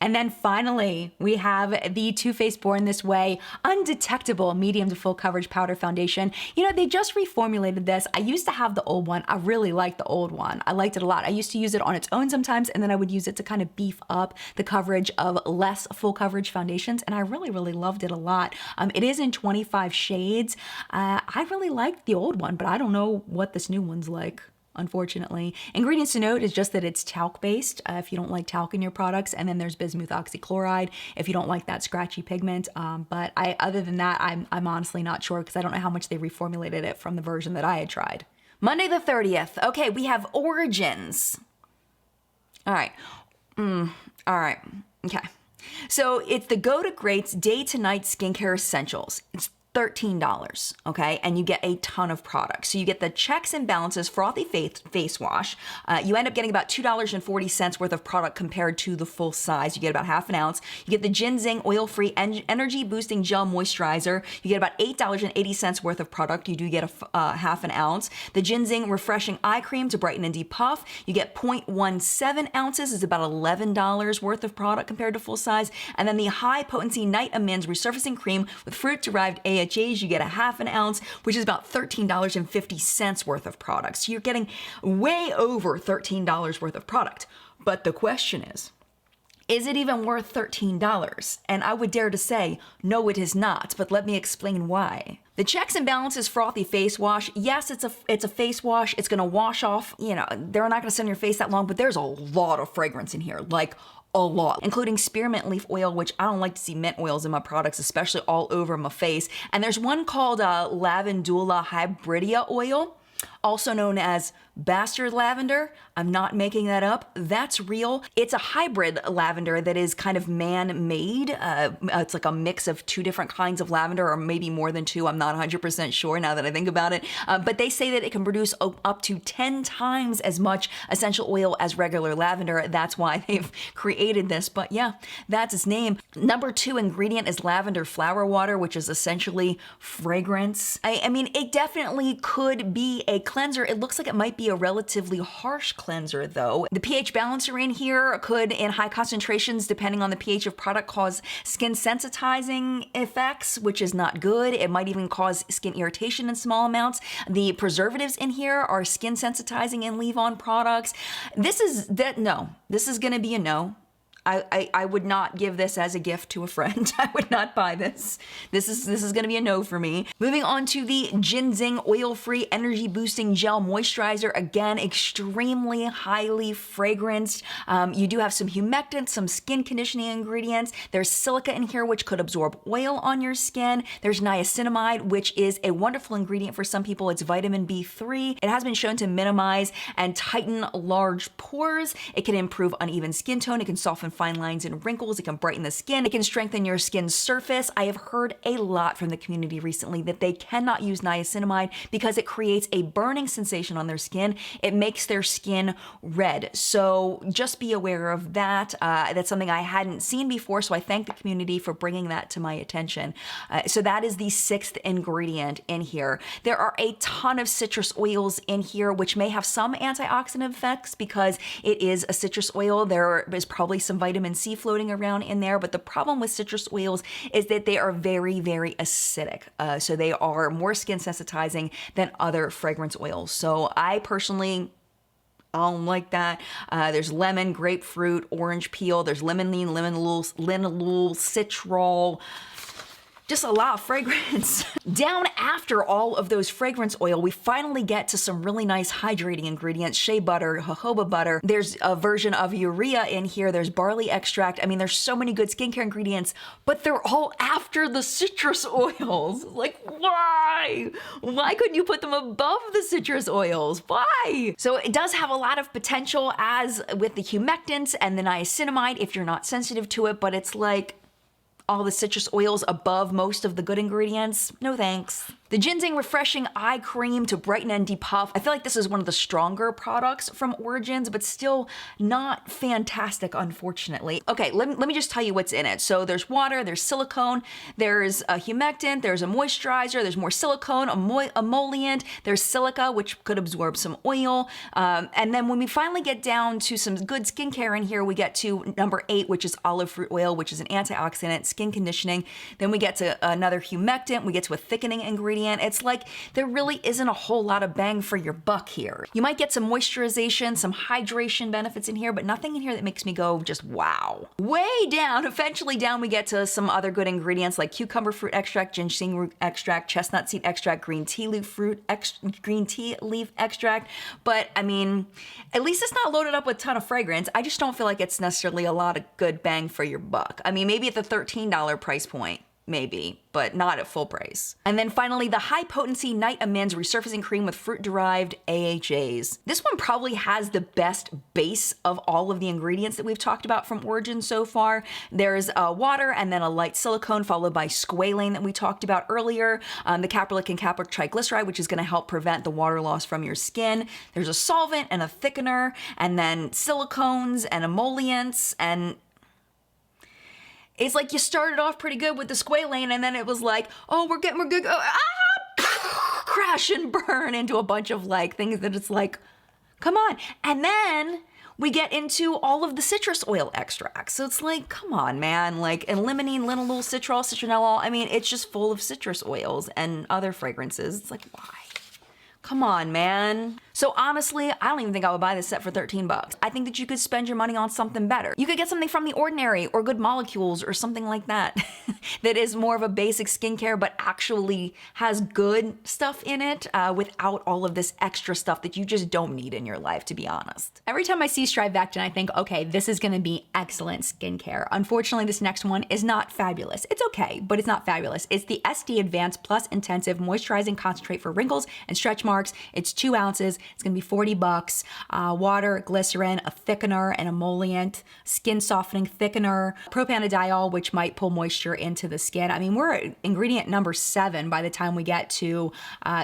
And then finally, we have the Too Faced Born This Way Undetectable Medium to Full Coverage Powder Foundation. You know, they just reformulated this. I used to have the old one. I really liked the old one. I liked it a lot. I used to use it on its own sometimes, and then I would use it to kind of beef up the coverage of less full coverage foundations, and I really, really loved it a lot. It is in 25 shades. I really liked the old one, but I don't know what this new one's like, unfortunately. Ingredients to note is just that it's talc based if you don't like talc in your products, and then there's bismuth oxychloride if you don't like that scratchy pigment. But other than that, I'm honestly not sure, because I don't know how much they reformulated it from the version that I had tried. Monday the 30th. Okay, we have Origins. All right. All right. Okay. So it's the Go to Greats Day to Night Skincare Essentials. It's $13, okay? And you get a ton of products. So you get the Checks and Balances Frothy Face Wash. You end up getting about $2.40 worth of product compared to the full size. You get about half an ounce. You get the Ginseng Oil-Free Energy Boosting Gel Moisturizer. You get about $8.80 worth of product. You do get a half an ounce. The Ginseng Refreshing Eye Cream to brighten and depuff. You get 0.17 ounces. Is about $11 worth of product compared to full size. And then the High Potency Night Amends Resurfacing Cream with fruit-derived AHAs. You get a half an ounce, which is about $13.50 worth of product. So you're getting way over $13 worth of product. But the question is it even worth $13? And I would dare to say, no, it is not. But let me explain why. The Checks and Balances Frothy Face Wash, yes, it's a face wash. It's gonna wash off, you know, they're not gonna sit on your face that long, but there's a lot of fragrance in here, like a lot, including spearmint leaf oil, which I don't like to see mint oils in my products, especially all over my face. And there's one called Lavandula Hybridia oil, also known as Bastard lavender. I'm not making that up. That's real. It's a hybrid lavender that is kind of man-made. It's like a mix of two different kinds of lavender, or maybe more than two. I'm not 100% sure now that I think about it. But they say that it can produce up to 10 times as much essential oil as regular lavender. That's why they've created this. But yeah, that's its name. Number 2 ingredient is lavender flower water, which is essentially fragrance. I mean, it definitely could be a cleanser. It looks like it might be a relatively harsh cleanser though. The pH balancer in here could, in high concentrations, depending on the pH of product, cause skin sensitizing effects, which is not good. It might even cause skin irritation in small amounts. The preservatives in here are skin sensitizing and leave-on products. This is gonna be a no. I would not give this as a gift to a friend. I would not buy this. This is gonna be a no for me. Moving on to the Ginseng Oil-Free Energy Boosting Gel Moisturizer. Again, extremely highly fragranced. You do have some humectants, some skin conditioning ingredients. There's silica in here, which could absorb oil on your skin. There's niacinamide, which is a wonderful ingredient for some people. It's vitamin B3. It has been shown to minimize and tighten large pores. It can improve uneven skin tone. It can soften fine lines and wrinkles. It can brighten the skin. It can strengthen your skin's surface. I have heard a lot from the community recently that they cannot use niacinamide because it creates a burning sensation on their skin. It makes their skin red. So just be aware of that. That's something I hadn't seen before, so I thank the community for bringing that to my attention. So that is the 6th ingredient in here. There are a ton of citrus oils in here, which may have some antioxidant effects because it is a citrus oil. There is probably some vitamin C floating around in there, but the problem with citrus oils is that they are very, very acidic. So they are more skin sensitizing than other fragrance oils. So I personally, I don't like that. There's lemon, grapefruit, orange peel. There's limonene, linalool, citral. Just a lot of fragrance. Down after all of those fragrance oil, we finally get to some really nice hydrating ingredients, shea butter, jojoba butter. There's a version of urea in here. There's barley extract. I mean, there's so many good skincare ingredients, but they're all after the citrus oils. Like, why? Why couldn't you put them above the citrus oils? Why? So it does have a lot of potential, as with the humectants and the niacinamide, if you're not sensitive to it, but it's like, all the citrus oils above most of the good ingredients? No thanks. The Ginseng Refreshing Eye Cream to brighten and depuff. I feel like this is one of the stronger products from Origins, but still not fantastic, unfortunately. Okay, let me just tell you what's in it. So there's water, there's silicone, there's a humectant, there's a moisturizer, there's more silicone, emollient, there's silica, which could absorb some oil. And then when we finally get down to some good skincare in here, we get to number 8, which is olive fruit oil, which is an antioxidant, skin conditioning. Then we get to another humectant, we get to a thickening ingredient. It's like there really isn't a whole lot of bang for your buck here. You might get some moisturization, some hydration benefits in here, but nothing in here that makes me go just wow. Way down, eventually down, we get to some other good ingredients like cucumber fruit extract, ginseng root extract, chestnut seed extract, green tea leaf extract. But I mean, at least it's not loaded up with a ton of fragrance. I just don't feel like it's necessarily a lot of good bang for your buck. I mean, maybe at the $13 price point, maybe, but not at full price. And then finally, the High Potency Night Amends Resurfacing Cream with Fruit-Derived AHAs. This one probably has the best base of all of the ingredients that we've talked about from Origin so far. There's water and then a light silicone followed by squalane that we talked about earlier, the caprylic and capric triglyceride, which is gonna help prevent the water loss from your skin. There's a solvent and a thickener, and then silicones and emollients, and it's like you started off pretty good with the squalane, and then it was like, oh, we're good. Crash and burn into a bunch of like things that it's like, come on. And then we get into all of the citrus oil extracts. So it's like, come on, man. Like, and limonene, linalool, citral, citronellol. I mean, it's just full of citrus oils and other fragrances. It's like, why? Come on, man. So honestly, I don't even think I would buy this set for 13 bucks. I think that you could spend your money on something better. You could get something from The Ordinary or Good Molecules or something like that that is more of a basic skincare but actually has good stuff in it without all of this extra stuff that you just don't need in your life, to be honest. Every time I see Strivectin, I think, okay, this is gonna be excellent skincare. Unfortunately, this next one is not fabulous. It's okay, but it's not fabulous. It's the SD Advanced Plus Intensive Moisturizing Concentrate for Wrinkles and Stretch Marks. It's 2 ounces. It's gonna be 40 bucks. Water, glycerin, a thickener, an emollient, skin softening thickener, propanediol, which might pull moisture into the skin. I mean, we're at ingredient number 7 by the time we get to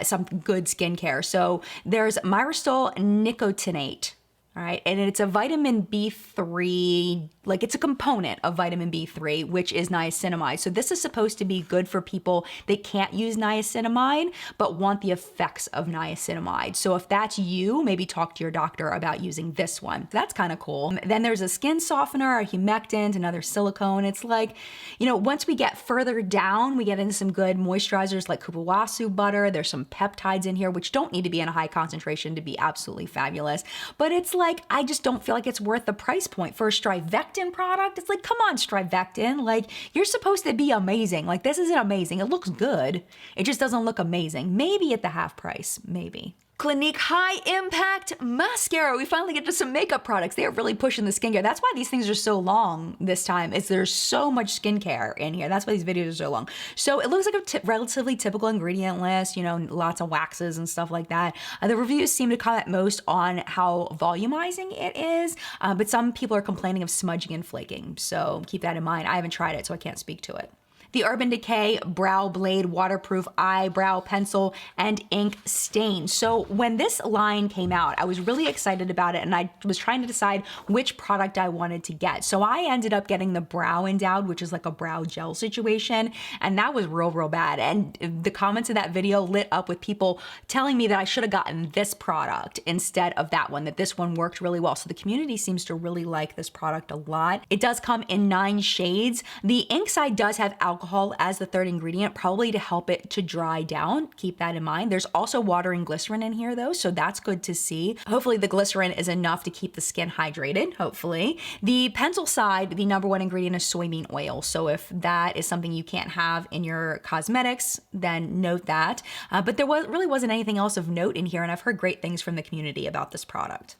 some good skincare. So there's myrisol nicotinate. All right, and it's a vitamin B3, like it's a component of vitamin B3, which is niacinamide. So this is supposed to be good for people that can't use niacinamide, but want the effects of niacinamide. So if that's you, maybe talk to your doctor about using this one. That's kind of cool. Then there's a skin softener, a humectant, another silicone. It's like, you know, once we get further down, we get into some good moisturizers like kupuwasu butter. There's some peptides in here, which don't need to be in a high concentration to be absolutely fabulous. But it's like, I just don't feel like it's worth the price point for a Strivectin product. It's like, come on, Strivectin. Like, you're supposed to be amazing. Like, this isn't amazing. It looks good. It just doesn't look amazing. Maybe at the half price, maybe. Clinique High Impact Mascara. We finally get to some makeup products. They are really pushing the skincare. That's why these things are so long this time, is there's so much skincare in here. That's why these videos are so long. So it looks like a relatively typical ingredient list, you know, lots of waxes and stuff like that. The reviews seem to comment most on how volumizing it is, but some people are complaining of smudging and flaking. So keep that in mind. I haven't tried it, so I can't speak to it. The Urban Decay Brow Blade Waterproof Eyebrow Pencil and Ink Stain. So when this line came out, I was really excited about it, and I was trying to decide which product I wanted to get. So I ended up getting the Brow Endowed, which is like a brow gel situation, and that was real bad. And the comments of that video lit up with people telling me that I should have gotten this product instead of that one, that this one worked really well. So the community seems to really like this product a lot. It does come in 9 shades. The ink side does have alcohol as the third ingredient, probably to help it to dry down. Keep that in mind. There's also water and glycerin in here though, so that's good to see. Hopefully the glycerin is enough to keep the skin hydrated, hopefully. The pencil side, the number 1 ingredient is soybean oil. So if that is something you can't have in your cosmetics, then note that. But there really wasn't anything else of note in here, and I've heard great things from the community about this product.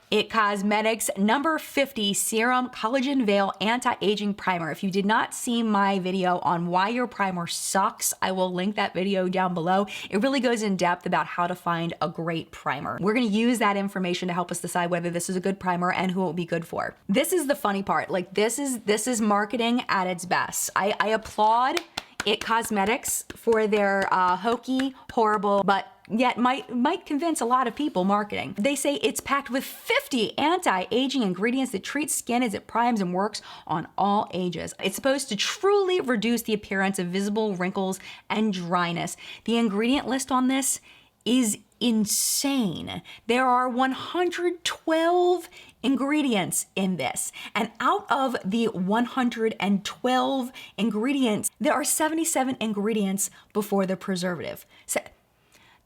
It Cosmetics number 50 Serum Collagen Veil Anti-Aging Primer. If you did not see my video on why your primer sucks, I will link that video down below. It really goes in depth about how to find a great primer. We're gonna use that information to help us decide whether this is a good primer and who it will be good for. This is the funny part. Like this is marketing at its best. I applaud It Cosmetics for their hokey, horrible, but yet might convince a lot of people marketing. They say it's packed with 50 anti-aging ingredients that treat skin as it primes and works on all ages. It's supposed to truly reduce the appearance of visible wrinkles and dryness. The ingredient list on this is insane. There are 112 ingredients in this, and out of the 112 ingredients, there are 77 ingredients before the preservative. So,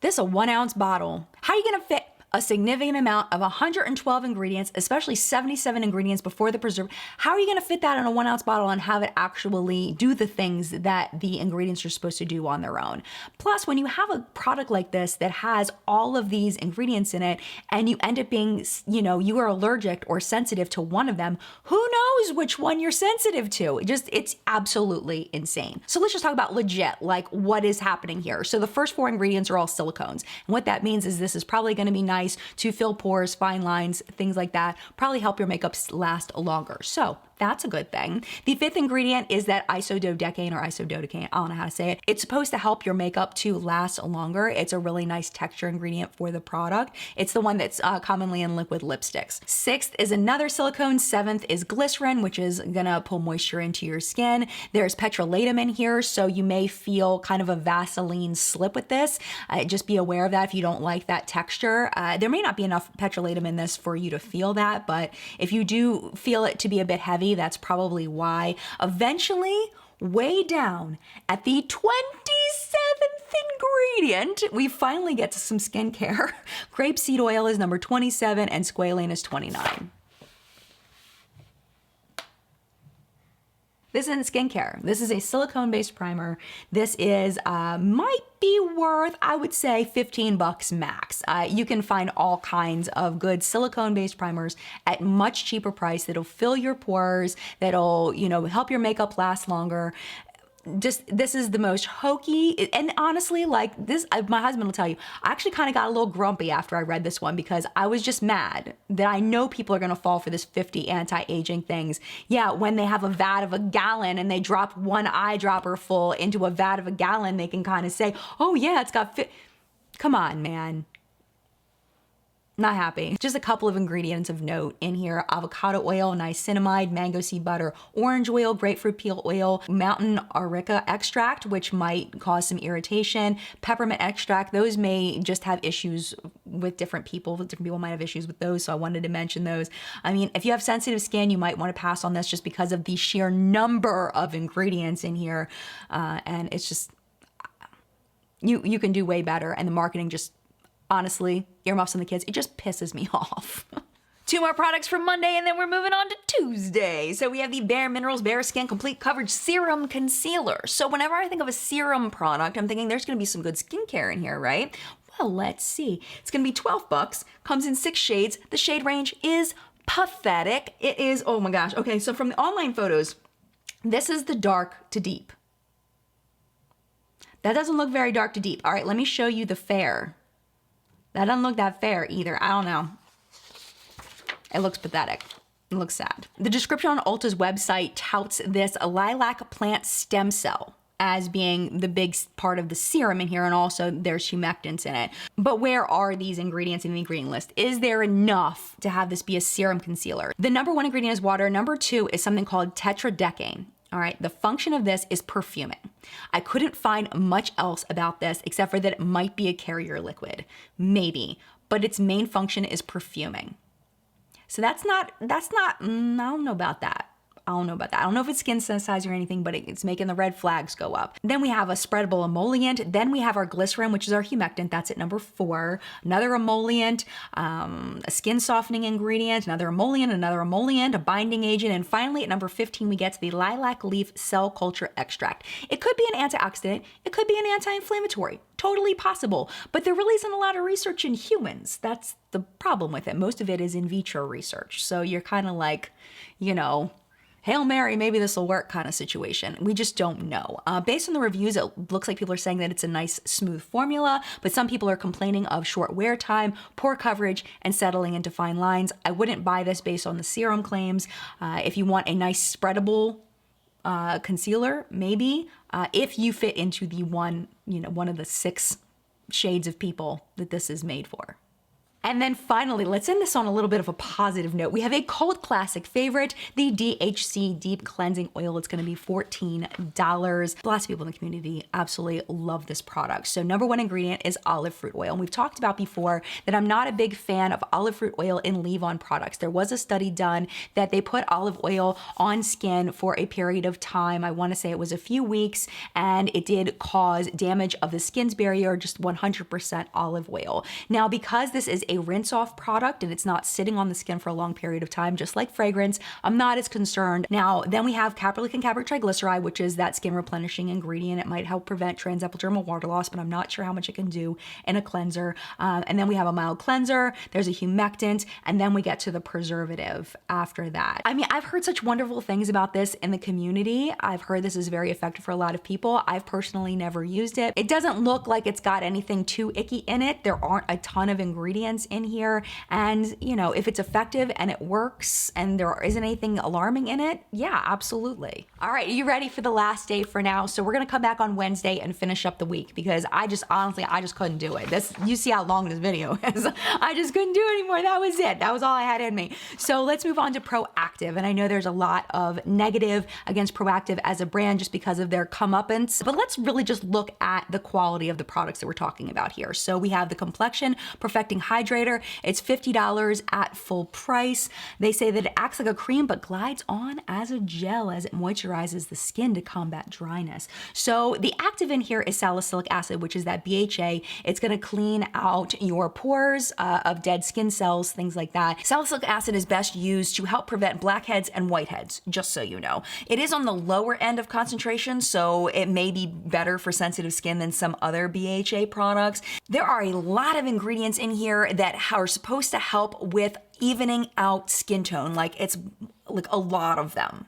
this is a 1 ounce bottle. How are you gonna fit a significant amount of 112 ingredients, especially 77 ingredients before the preservative? How are you gonna fit that in a 1 ounce bottle and have it actually do the things that the ingredients are supposed to do on their own? Plus, when you have a product like this that has all of these ingredients in it and you end up being, you know, you are allergic or sensitive to one of them, who knows which one you're sensitive to? It's absolutely insane. So let's just talk about legit, like what is happening here. So the first 4 ingredients are all silicones. And what that means is this is probably gonna be nice to fill pores, fine lines, things like that. Probably help your makeup last longer. So that's a good thing. The 5th ingredient is that isododecane or isododecane, I don't know how to say it. It's supposed to help your makeup to last longer. It's a really nice texture ingredient for the product. It's the one that's commonly in liquid lipsticks. 6th is another silicone. 7th is glycerin, which is gonna pull moisture into your skin. There's petrolatum in here, so you may feel kind of a Vaseline slip with this. Just be aware of that if you don't like that texture. There may not be enough petrolatum in this for you to feel that, but if you do feel it to be a bit heavy, that's probably why. Eventually, way down at the 27th ingredient, we finally get to some skincare. Grapeseed oil is number 27 and squalane is 29. This isn't skincare. This is a silicone-based primer. This is, might be worth, I would say, $15 max. You can find all kinds of good silicone-based primers at much cheaper price that'll fill your pores, that'll, you know, help your makeup last longer. Just, this is the most hokey, and honestly, like this, my husband will tell you, I actually kind of got a little grumpy after I read this one because I was just mad that I know people are gonna fall for this 50 anti-aging things. Yeah, when they have a vat of a gallon and they drop 1 eyedropper full into a vat of a gallon, they can kind of say, oh yeah, it's got come on, man. Not happy. Just a couple of ingredients of note in here: avocado oil, niacinamide, mango seed butter, orange oil, grapefruit peel oil, mountain areca extract, which might cause some irritation, peppermint extract. Those may just have issues with different people. Different people might have issues with those, so I wanted to mention those. I mean, if you have sensitive skin, you might want to pass on this just because of the sheer number of ingredients in here. And it's just, you can do way better, and the marketing just, honestly, earmuffs on the kids, it just pisses me off. 2 more products from Monday, and then we're moving on to Tuesday. So we have the Bare Minerals Bare Skin Complete Coverage Serum Concealer. So whenever I think of a serum product, I'm thinking there's gonna be some good skincare in here, right? Well, let's see. It's gonna be $12, comes in 6 shades. The shade range is pathetic. It is, oh my gosh. Okay, so from the online photos, this is the dark to deep. That doesn't look very dark to deep. All right, let me show you the fair. That doesn't look that fair either. I don't know. It looks pathetic. It looks sad. The description on Ulta's website touts this lilac plant stem cell as being the big part of the serum in here, and also there's humectants in it. But where are these ingredients in the ingredient list? Is there enough to have this be a serum concealer? The number 1 ingredient is water. Number 2 is something called tetradecane. All right, the function of this is perfuming. I couldn't find much else about this except for that it might be a carrier liquid, maybe, but its main function is perfuming. So that's not, I don't know about that. I don't know about that. I don't know if it's skin sensitizing or anything, but it's making the red flags go up. Then we have a spreadable emollient. Then we have our glycerin, which is our humectant. That's at number 4. Another emollient, a skin softening ingredient, another emollient, a binding agent. And finally at number 15, we get to the lilac leaf cell culture extract. It could be an antioxidant. It could be an anti-inflammatory. Totally possible. But there really isn't a lot of research in humans. That's the problem with it. Most of it is in vitro research. So you're kind of like, you know, Hail Mary, maybe this will work kind of situation. We just don't know. Based on the reviews, it looks like people are saying that it's a nice, smooth formula, but some people are complaining of short wear time, poor coverage, and settling into fine lines. I wouldn't buy this based on the serum claims. If you want a nice spreadable concealer, maybe, if you fit into the one of the 6 shades of people that this is made for. And then finally, let's end this on a little bit of a positive note. We have a cult classic favorite, the DHC Deep Cleansing Oil. It's gonna be $14. Lots of people in the community absolutely love this product. So number 1 ingredient is olive fruit oil. And we've talked about before that I'm not a big fan of olive fruit oil in leave-on products. There was a study done that they put olive oil on skin for a period of time. I wanna say it was a few weeks, and it did cause damage of the skin's barrier, just 100% olive oil. Now, because this is a rinse off product and it's not sitting on the skin for a long period of time, just like fragrance, I'm not as concerned. Now, then we have caprylic and caprylic triglyceride, which is that skin replenishing ingredient. It might help prevent transepidermal water loss, but I'm not sure how much it can do in a cleanser. And then we have a mild cleanser, there's a humectant, and then we get to the preservative after that. I mean, I've heard such wonderful things about this in the community. I've heard this is very effective for a lot of people. I've personally never used it. It doesn't look like it's got anything too icky in it. There aren't a ton of ingredients in here, and you know, if it's effective and it works and there isn't anything alarming in it, yeah, absolutely. All right, are you ready for the last day for now? So we're gonna come back on Wednesday and finish up the week, because I just couldn't do it. You see how long this video is. I just couldn't do it anymore. That was it. That was all I had in me. So let's move on to Proactive. And I know there's a lot of negative against Proactive as a brand just because of their comeuppance, but let's really just look at the quality of the products that we're talking about here. So we have the Complexion Perfecting Hydrator. It's $50 at full price. They say that it acts like a cream but glides on as a gel as it moisturizes the skin to combat dryness. So the active in here is salicylic acid, which is that BHA. It's gonna clean out your pores of dead skin cells, things like that. Salicylic acid is best used to help prevent blackheads and whiteheads, just so you know. It is on the lower end of concentration, so it may be better for sensitive skin than some other BHA products. There are a lot of ingredients in here that are supposed to help with evening out skin tone. Like, it's like a lot of them,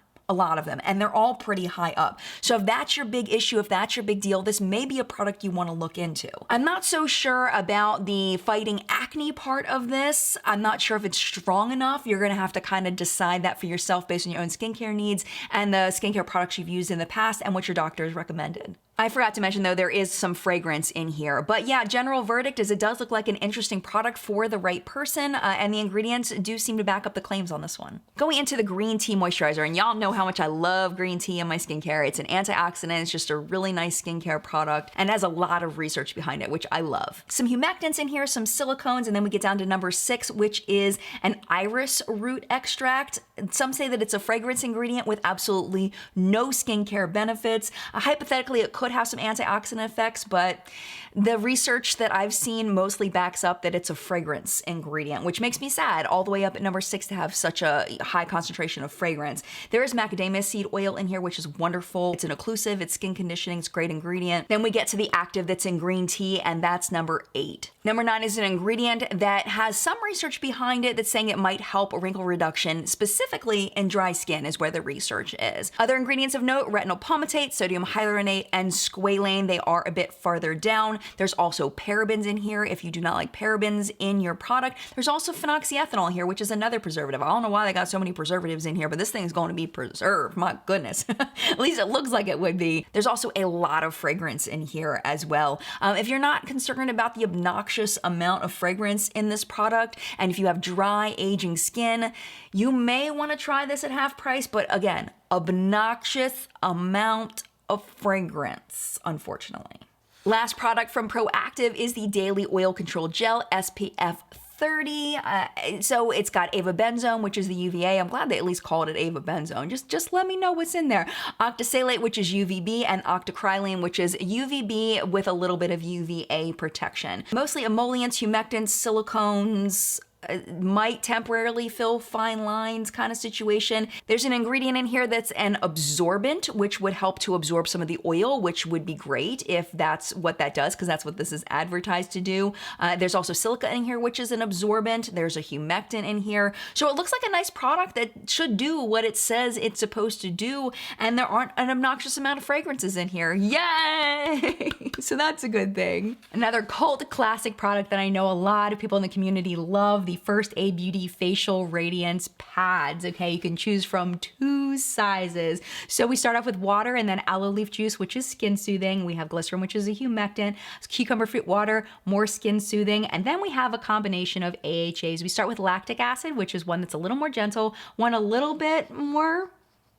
and they're all pretty high up. So if that's your big issue, if that's your big deal, this may be a product you want to look into. I'm not so sure about the fighting acne part of this. I'm not sure if it's strong enough. You're gonna have to kind of decide that for yourself based on your own skincare needs and the skincare products you've used in the past and what your doctor has recommended. I forgot to mention though, there is some fragrance in here, but yeah, general verdict is it does look like an interesting product for the right person, and the ingredients do seem to back up the claims on this one. Going into the green tea moisturizer, and y'all know how much I love green tea in my skincare. It's an antioxidant, it's just a really nice skincare product, and has a lot of research behind it, which I love. Some humectants in here, some silicones, and then we get down to number 6, which is an iris root extract. Some say that it's a fragrance ingredient with absolutely no skincare benefits. Hypothetically, it could have some antioxidant effects, but the research that I've seen mostly backs up that it's a fragrance ingredient, which makes me sad all the way up at number 6 to have such a high concentration of fragrance. There is macadamia seed oil in here, which is wonderful. It's an occlusive, it's skin conditioning, it's a great ingredient. Then we get to the active that's in green tea, and that's number 8. Number 9 is an ingredient that has some research behind it that's saying it might help wrinkle reduction, specifically in dry skin is where the research is. Other ingredients of note, retinol palmitate, sodium hyaluronate, and squalane. They are a bit farther down. There's also parabens in here if you do not like parabens in your product. There's also phenoxyethanol here, which is another preservative. I don't know why they got so many preservatives in here, but this thing's going to be preserved. My goodness. At least it looks like it would be. There's also a lot of fragrance in here as well. If you're not concerned about the obnoxious amount of fragrance in this product, and if you have dry, aging skin, you may want to try this at half price, but again, obnoxious amount of fragrance, unfortunately. Last product from Proactive is the Daily Oil Control Gel SPF 30. So it's got avobenzone, which is the UVA. I'm glad they at least called it avobenzone. Just let me know what's in there. Octisalate, which is UVB, and octocrylene, which is UVB with a little bit of UVA protection. Mostly emollients, humectants, silicones, might temporarily fill fine lines kind of situation. There's an ingredient in here that's an absorbent, which would help to absorb some of the oil, which would be great if that's what that does, because that's what this is advertised to do. There's also silica in here, which is an absorbent. There's a humectant in here. So it looks like a nice product that should do what it says it's supposed to do, and there aren't an obnoxious amount of fragrances in here. Yay! So that's a good thing. Another cult classic product that I know a lot of people in the community love, the First Aid Beauty Facial Radiance Pads. Okay, you can choose from 2 sizes. So we start off with water and then aloe leaf juice, which is skin soothing. We have glycerin, which is a humectant, cucumber fruit water, more skin soothing. And then we have a combination of AHAs. We start with lactic acid, which is one that's a little more gentle, one a little bit more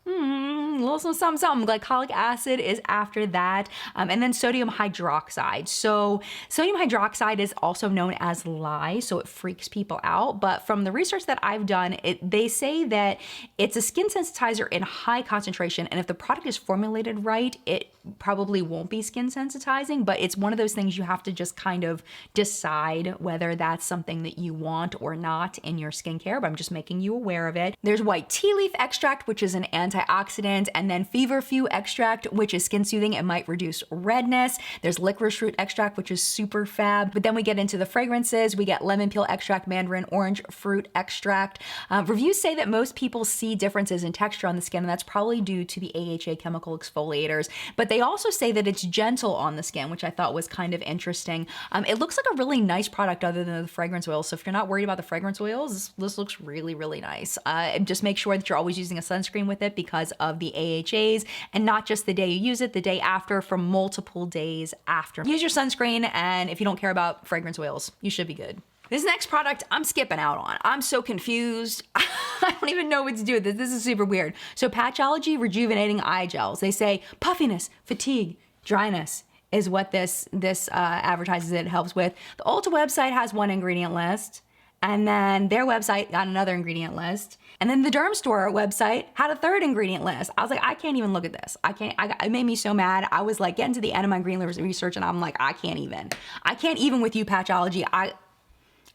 a little something. Glycolic acid is after that. And then sodium hydroxide. So sodium hydroxide is also known as lye, so it freaks people out. But from the research that I've done, they say that it's a skin sensitizer in high concentration. And if the product is formulated right, it probably won't be skin sensitizing, but it's one of those things you have to just kind of decide whether that's something that you want or not in your skincare, but I'm just making you aware of it. There's white tea leaf extract, which is an antioxidant, and then feverfew extract, which is skin soothing and might reduce redness. There's licorice root extract, which is super fab. But then we get into the fragrances. We get lemon peel extract, mandarin orange fruit extract. Reviews say that most people see differences in texture on the skin, and that's probably due to the AHA chemical exfoliators. But they also say that it's gentle on the skin, which I thought was kind of interesting. It looks like a really nice product other than the fragrance oils. So if you're not worried about the fragrance oils, this looks really, really nice. Just make sure that you're always using a sunscreen with it because of the AHAs, and not just the day you use it, the day after, for multiple days after. Use your sunscreen, and if you don't care about fragrance oils, you should be good. This next product I'm skipping out on. I'm so confused. I don't even know what to do with this. This is super weird. So Patchology Rejuvenating Eye Gels. They say puffiness, fatigue, dryness is what this advertises it helps with. The Ulta website has one ingredient list, and then their website got another ingredient list. And then the Derm Store website had a third ingredient list. I was like, I can't even look at this. It made me so mad. I was like getting to the end of my green research, and I'm like, I can't even with you, Patchology. I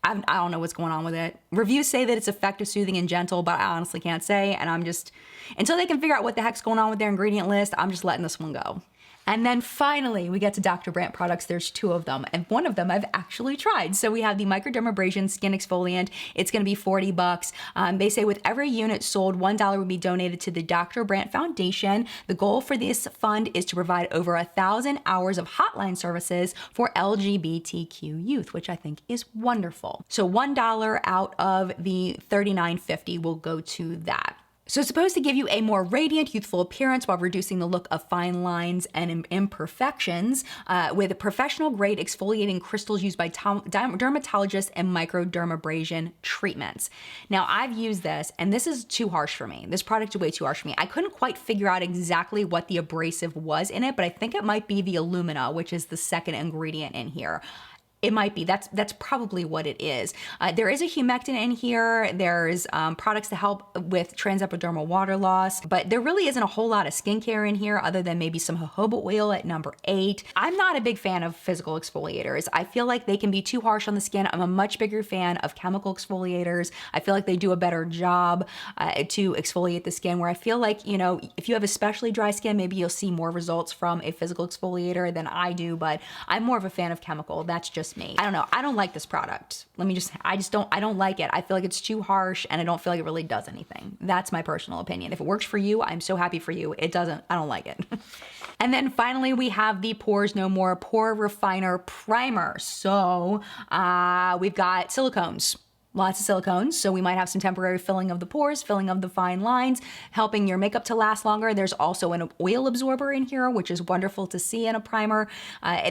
don't know what's going on with it. Reviews say that it's effective, soothing, and gentle, but I honestly can't say. And I'm just, until they can figure out what the heck's going on with their ingredient list, I'm just letting this one go. And then finally, we get to Dr. Brandt products. There's 2 of them, and one of them I've actually tried. So we have the Microdermabrasion Skin Exfoliant. It's gonna be $40. They say with every unit sold, $1 would be donated to the Dr. Brandt Foundation. The goal for this fund is to provide over 1,000 hours of hotline services for LGBTQ youth, which I think is wonderful. So $1 out of the $39.50 will go to that. So it's supposed to give you a more radiant, youthful appearance while reducing the look of fine lines and imperfections with professional-grade exfoliating crystals used by dermatologists and microdermabrasion treatments. Now, I've used this, and this is too harsh for me. This product is way too harsh for me. I couldn't quite figure out exactly what the abrasive was in it, but I think it might be the alumina, which is the second ingredient in here. It might be. That's probably what it is. There is a humectant in here. There's products to help with transepidermal water loss, but there really isn't a whole lot of skincare in here other than maybe some jojoba oil at number 8. I'm not a big fan of physical exfoliators. I feel like they can be too harsh on the skin. I'm a much bigger fan of chemical exfoliators. I feel like they do a better job to exfoliate the skin, where I feel like, you know, if you have especially dry skin, maybe you'll see more results from a physical exfoliator than I do, but I'm more of a fan of chemical. That's just me. I don't know. I don't like this product. I don't like it. I feel like it's too harsh and I don't feel like it really does anything. That's my personal opinion. If it works for you, I'm so happy for you. It doesn't, I don't like it. And then finally, we have the Pores No More Pore Refiner Primer. So we've got silicones. Lots of silicones, so we might have some temporary filling of the pores, filling of the fine lines, helping your makeup to last longer. There's also an oil absorber in here, which is wonderful to see in a primer.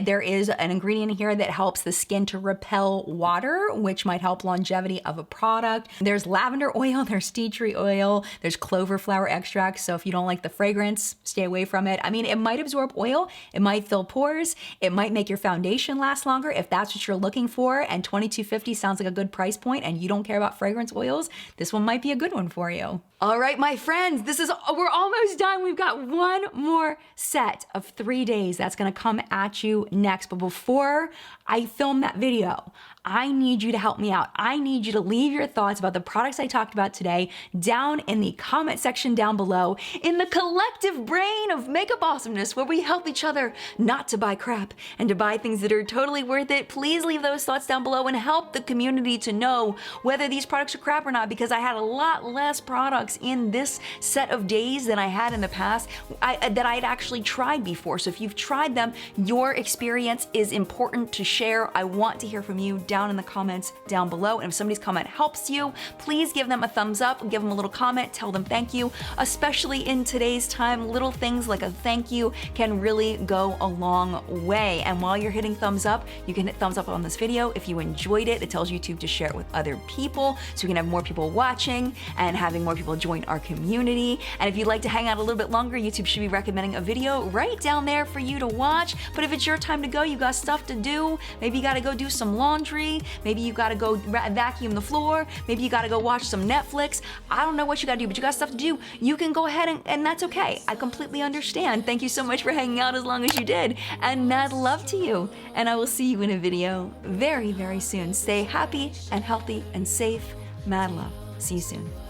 There is an ingredient in here that helps the skin to repel water, which might help longevity of a product. There's lavender oil, there's tea tree oil, there's clover flower extract, so if you don't like the fragrance, stay away from it. I mean, it might absorb oil, it might fill pores, it might make your foundation last longer if that's what you're looking for, and $22.50 sounds like a good price point, and you don't care about fragrance oils, this one might be a good one for you. All right, my friends, we're almost done. We've got one more set of 3 days that's gonna come at you next. But before I film that video, I need you to help me out. I need you to leave your thoughts about the products I talked about today down in the comment section down below, in the collective brain of makeup awesomeness, where we help each other not to buy crap and to buy things that are totally worth it. Please leave those thoughts down below and help the community to know whether these products are crap or not, because I had a lot less products in this set of days than I had in the past that I'd actually tried before. So if you've tried them, your experience is important to share. I want to hear from you down in the comments down below. And if somebody's comment helps you, please give them a thumbs up, give them a little comment, tell them thank you. Especially in today's time, little things like a thank you can really go a long way. And while you're hitting thumbs up, you can hit thumbs up on this video. If you enjoyed it, it tells YouTube to share it with other people so we can have more people watching and having more people join our community. And if you'd like to hang out a little bit longer, YouTube should be recommending a video right down there for you to watch. But if it's your time to go, you got stuff to do. Maybe you gotta go do some laundry. Maybe you gotta go vacuum the floor. Maybe you gotta go watch some Netflix. I don't know what you gotta do, but you got stuff to do. You can go ahead and that's okay. I completely understand. Thank you so much for hanging out as long as you did. And mad love to you. And I will see you in a video very, very soon. Stay happy and healthy and safe. Mad love. See you soon.